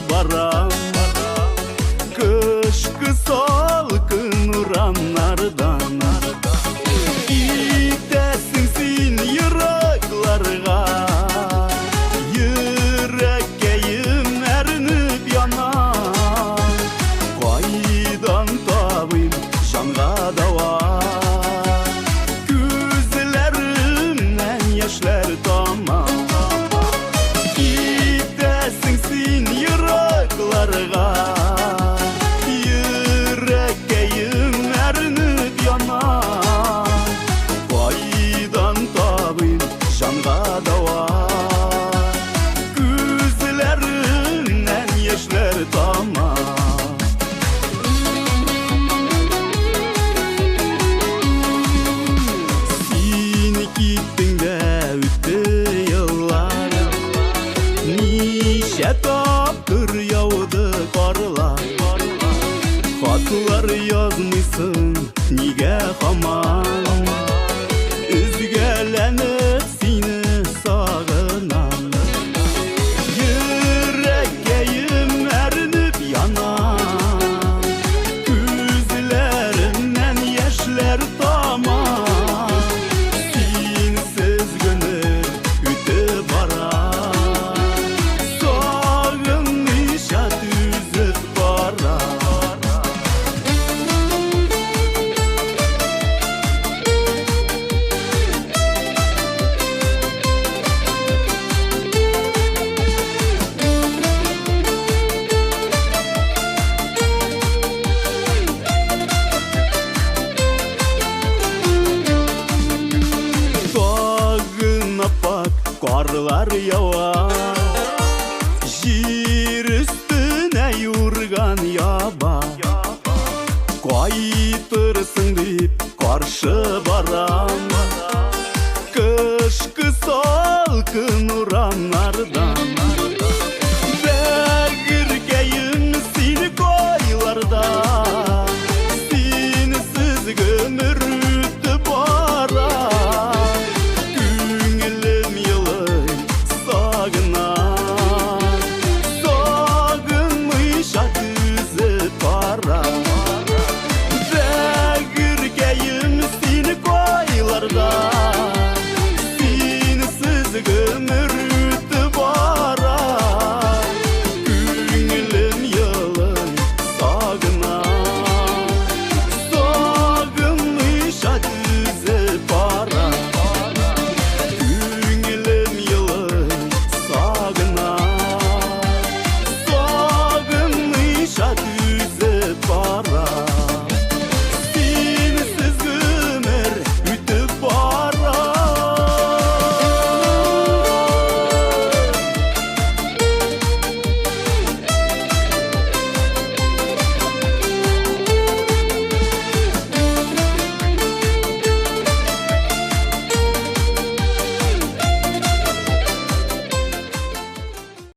барам. Кышкы салкын урамнардан итесің сен йыракларга, йөрәккәем әрнеп яна. Кайдан табыйм жанга дава, күзләремнән яшьләр тама. Итесің сен йыракларга, йөрәккәем әрнеп яна. Кайдан табыйм жанга дава, күзләремнән яшьләр тама. Син киттең дә үтте еллар, ничә тапкыр яуды карлар. Хатлар язмыйсың нигә һаман, өзгәләнеп сине сагынам. Йөрәккәем әрнеп яна, күзләремнән яшьләр тама. Синсез гомер үтеп бара, сагынмыйча түзеп бара. Тагын аппак карлар ява, җир өстенә юрган